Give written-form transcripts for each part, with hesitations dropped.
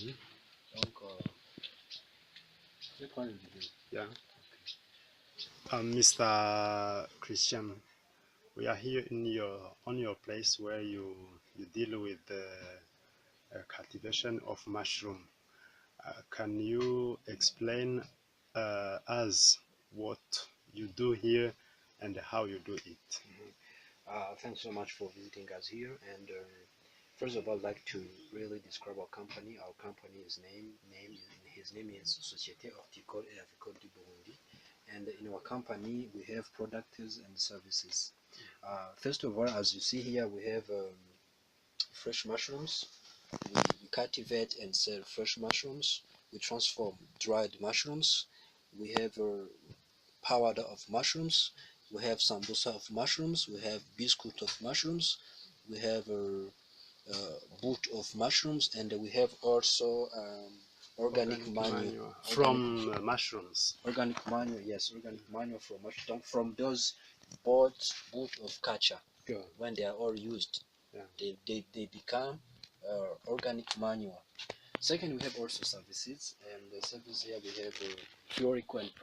Donc, je prends le vidéo. Yeah. Mr. Christian, we are here on your place where you deal with the cultivation of mushroom. Can you explain us what you do here and how you do it? Thanks so much for visiting us here. And first of all, I'd like to really describe our company. Our company is his name is Société Horticole et Avicole du Burundi. And in our company, we have products and services. First of all, as you see here, we have fresh mushrooms. We cultivate and sell fresh mushrooms. We transform dried mushrooms. We have powder of mushrooms. We have sambusa of mushrooms. We have biscuit of mushrooms. We have boot of mushrooms, and we have also organic manure from mushrooms. Organic manure, yes, organic manure from mushroom. From those boot of culture, when they are all used, they become organic manure. Second, we have also services, and the service here we have theoretical and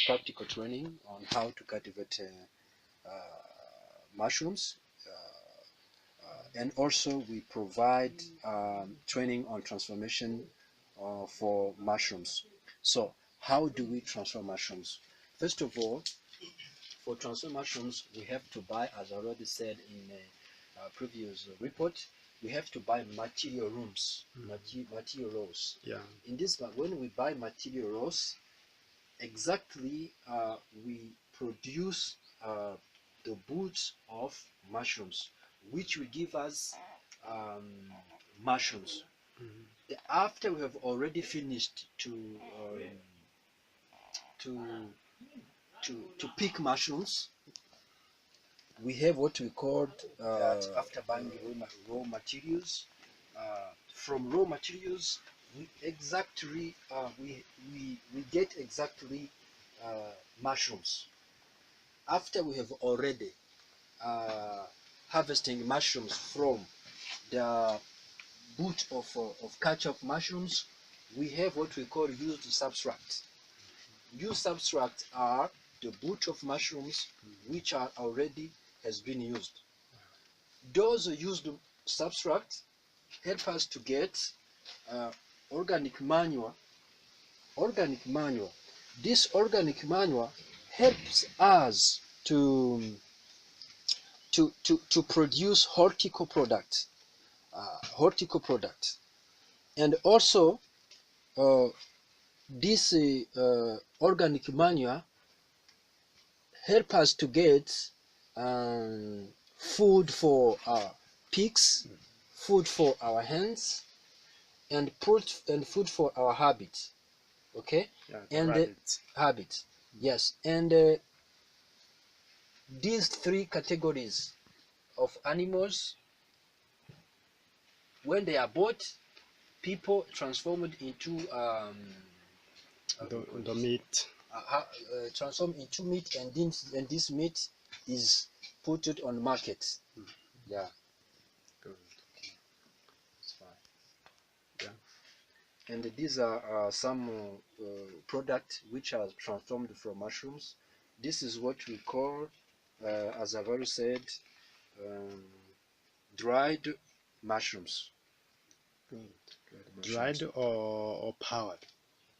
practical training on how to cultivate mushrooms, and also we provide training on transformation for mushrooms. So, how do we transfer mushrooms? First of all, for transfer mushrooms, we have to buy, as I already said in a previous report, we have to buy material rooms, material rolls. Yeah. In this, when we buy material rolls, exactly we produce the boots of mushrooms, which will give us mushrooms. After we have already finished to pick mushrooms, we have what we call after buying the raw materials. From raw materials, we get exactly mushrooms. After we have already harvesting mushrooms from the boot of catch of mushrooms, we have what we call used substract. Used substract are the boot of mushrooms which are already has been used. Those used substract help us to get organic manure. This organic manure helps us to produce horticultural products, and also this organic manure help us to get food for our pigs, food for our hens, and food for our habits. Okay, and habits. Yes, and these three categories of animals, when they are bought, people transform it into the meat. Transform into meat, and this meat is put it on market. Yeah. Good. It's fine. Yeah. And these are some products which are transformed from mushrooms. This is what we call, as I've already said, dried mushrooms. Good. Dried or powdered?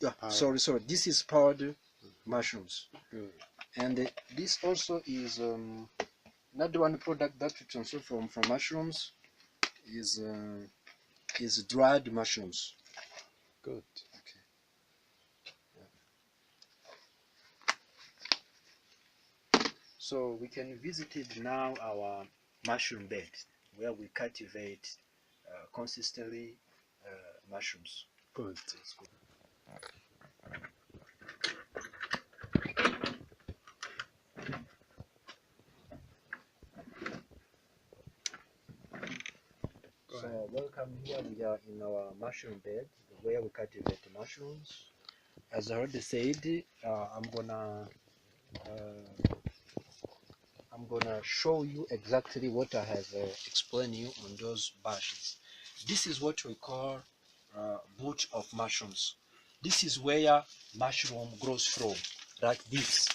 Yeah, sorry. This is powdered mushrooms. Good. And this also is another one product that we transfer from mushrooms is dried mushrooms. Good. Okay. Yeah. So we can visit it now, our mushroom bed, where we cultivate consistently mushrooms. Good. That's good. So welcome here. We are in our mushroom bed where we cultivate mushrooms. As I already said, I'm gonna show you exactly what I have explained you on those bushes. This is what we call bush of mushrooms. This is where mushroom grows from, like this.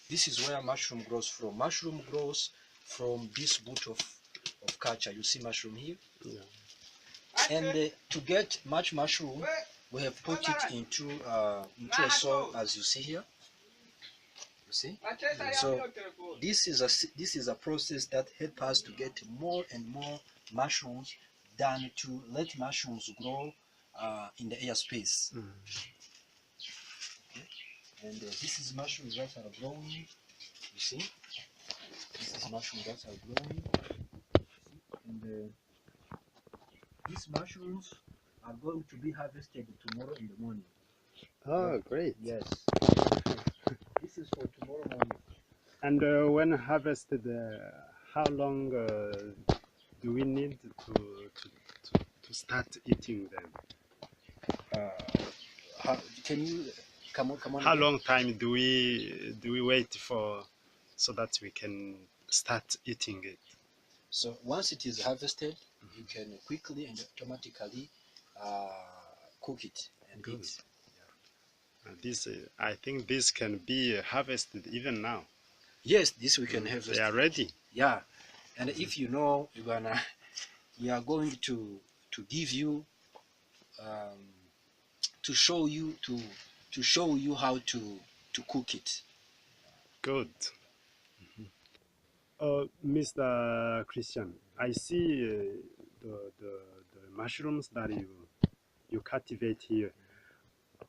This is where mushroom grows from. Mushroom grows from this bush of culture. You see mushroom here? Yeah. And to get much mushroom, we have put it into a soil, as you see here. You see? So this is a process that helps us to get more and more mushrooms than to let mushrooms grow in the airspace. Mm. Okay? And this is mushrooms that are growing. You see? This is mushrooms that are growing. And these mushrooms are going to be harvested tomorrow in the morning. Oh, great. Yes. This is for tomorrow morning. And when harvested, how long do we need to start eating them? Can you come on? How again? long time do we wait for so that we can start eating it? So once it is harvested, you can quickly and automatically cook it and Good. eat. This, I think this can be harvested even now. Yes, this we can harvest. They are ready. Yeah, and if you know, we are going to give you to show you how to cook it. Good. Mr. Christian, I see the mushrooms that you cultivate here.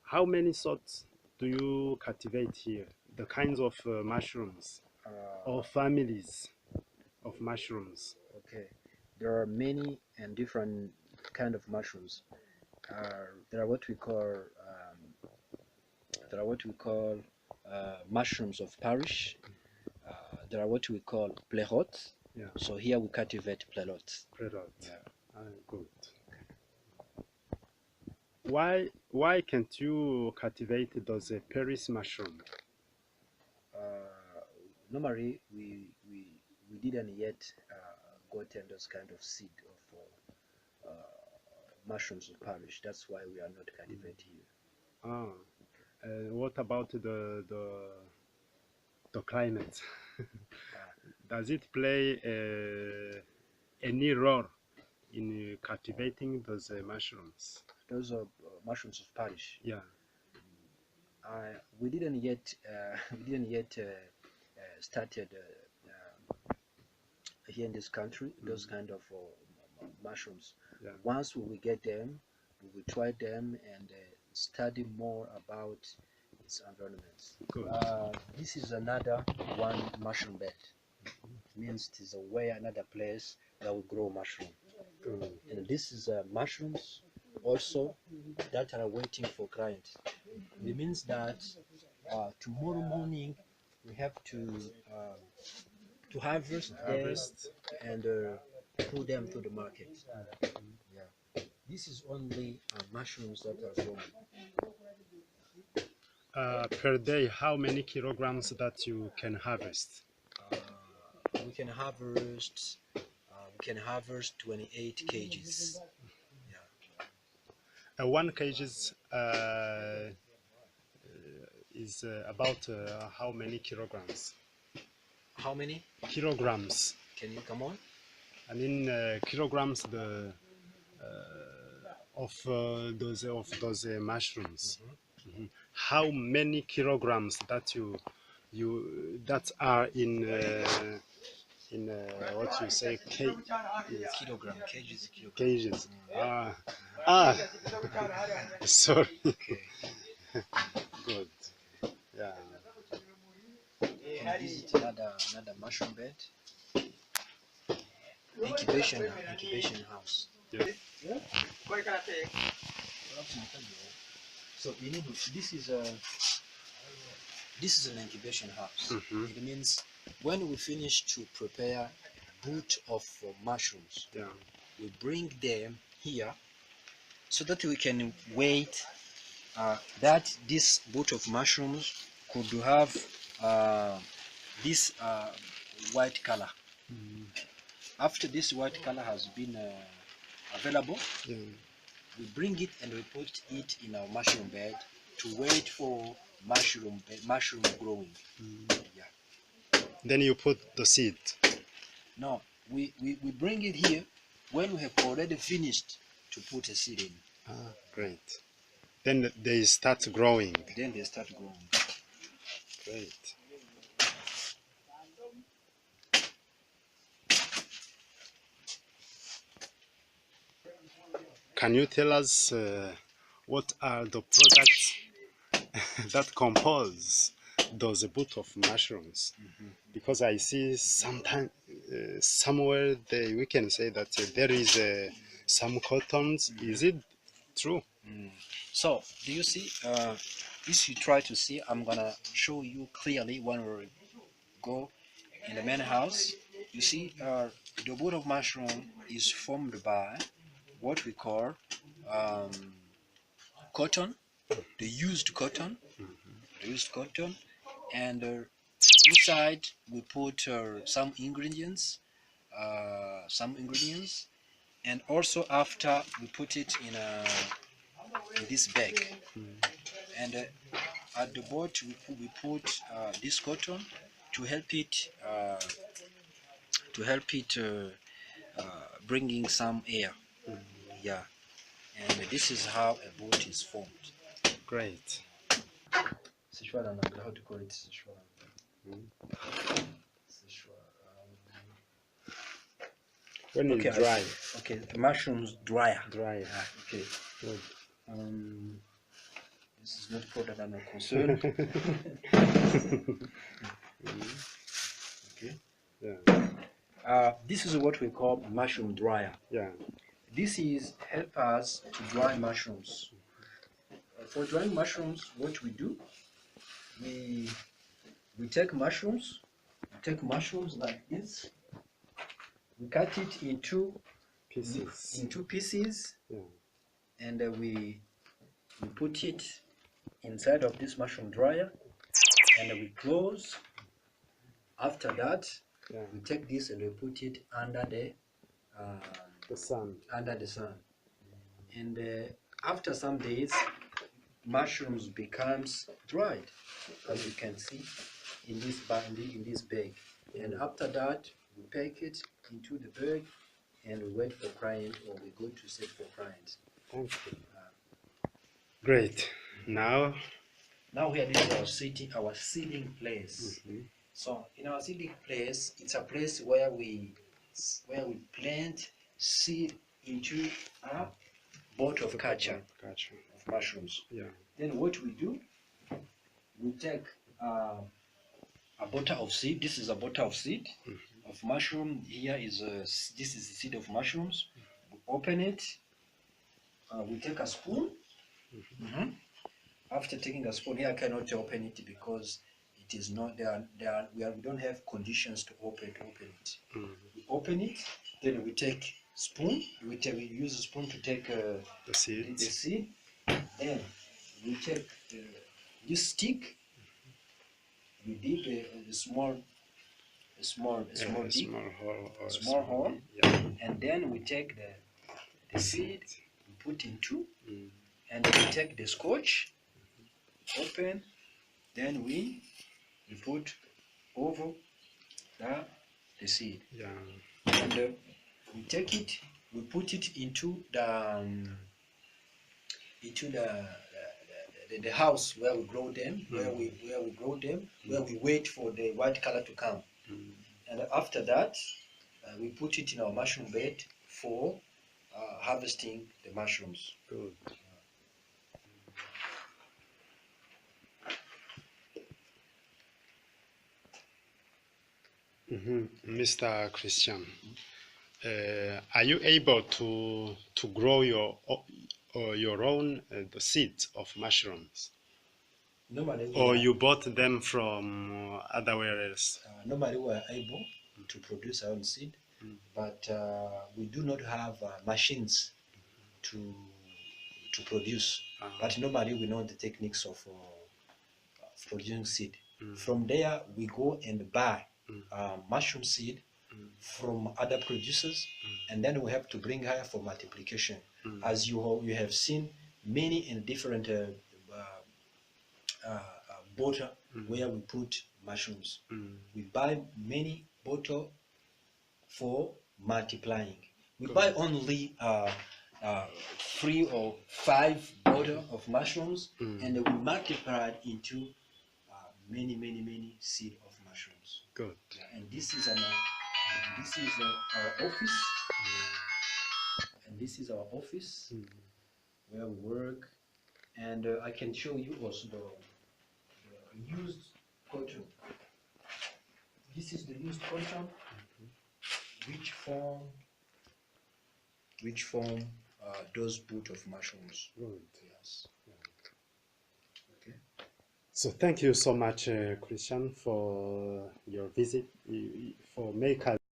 How many sorts do you cultivate here? The kinds of mushrooms or families of mushrooms? Okay, there are many and different kind of mushrooms. There are what we call mushrooms of Parish. There are what we call plerotes. Yeah. So here we cultivate plerotes. Predat. Yeah. Good. Why can't you cultivate those Paris mushroom? Normally we didn't yet gotten those kind of seed of mushrooms of Parish. That's why we are not cultivating here. What about the climate? Does it play any role in cultivating those mushrooms? Those are mushrooms of Parish. Yeah. We didn't yet started here in this country those kind of mushrooms. Yeah. Once we will get them, we will try them and study more about its environments. Good. This is another one mushroom bed. It means it is another place that we grow mushroom. Good. And this is mushrooms also that are waiting for clients. It means that tomorrow morning we have to harvest them and put them to the market. Yeah. This is only mushrooms that are grown. Per day, how many kilograms that you can harvest? We can harvest 28 kgs. Yeah. 1 kg is about how many kilograms? How many Kilograms. can you come on? I mean kilograms of those mushrooms. Mm-hmm. How many kilograms that that are in what you say Kilogram, kgs, kilogram. cages? Sorry. Okay. Good. Yeah. Can visit another mushroom bed. Incubation house. Yeah. So this is an incubation house. Mm-hmm. It means when we finish to prepare boot of mushrooms, Yeah. we bring them here so that we can wait that this boot of mushrooms could have this white color. Mm-hmm. After this white color has been available, Yeah. we bring it and we put it in our mushroom bed to wait for mushroom growing. Yeah. Then you put the seed. No, we bring it here when we have already finished to put a seed in. Great. Then they start growing. Then they start growing. Great. Can you tell us what are the products that compose those butt of mushrooms? Because I see sometimes somewhere we can say that there is some cottons. Is it true? So, do you see? If you try to see, I'm gonna show you clearly when we go in the main house. You see, the wood of mushroom is formed by what we call cotton, the used cotton, and inside we put some ingredients, and also after we put it in this bag, and at the bottom we put this cotton to help it bringing some air. Yeah, and this is how a boat is formed. Great. How to call it? When Okay, it's dry. Okay, the mushrooms drier. Dry. Okay. Good. This is not product I'm not concerned. Okay. Yeah. This is what we call mushroom dryer. Yeah. This is help us to dry mushrooms. For drying mushrooms, what we do, we take mushrooms. Like this. We cut it into pieces. Yeah. And we put it inside of this mushroom dryer, and we close. After that, we take this and we put it under the sun. And after some days, mushrooms becomes dried, as you can see in this bag. And after that, we pack it into the bag and we wait for client, or we go to set for clients. Thank you. Great. Now here this is our seeding place. So in our seeding place, it's a place where we plant seed into a bottle of culture of mushrooms. Yeah. Then what we do, we take a bottle of seed. This is a bottle of seed of mushroom. Here is this is the seed of mushrooms. We open it. We take a spoon. After taking a spoon, here I cannot open it because it is not there. We don't have conditions to open it. We open it, then we take spoon. We use a spoon to take the seed. Then we take this stick. We dig a small hole, and then we take the seed. We put in two, and we take the scotch. Open, then we put over the seed. Yeah. And we take it, we put it into the house where we grow them, where we wait for the white color to come. And after that, we put it in our mushroom bed for harvesting the mushrooms. Good. Mr. Christian, are you able to grow your own the seeds of mushrooms? Normally, or you bought them from otherwhere else? Normally, we are able to produce our own seed, but we do not have machines to produce. But normally, we know the techniques of producing seed. From there, we go and buy mushroom seed from other producers, and then we have to bring here for multiplication. As you have seen, many and different bottle where we put mushrooms. We buy many bottle for multiplying. We buy only 3 or 5 bottle of mushrooms, and we multiply it into many seed of mushrooms. Good. And this is our office, and this is our office where we work. And I can show you also the used cotton. This is the used cotton, which form those boot of mushrooms. Good. Yes. Okay. So thank you so much, Christian, for your visit, for make us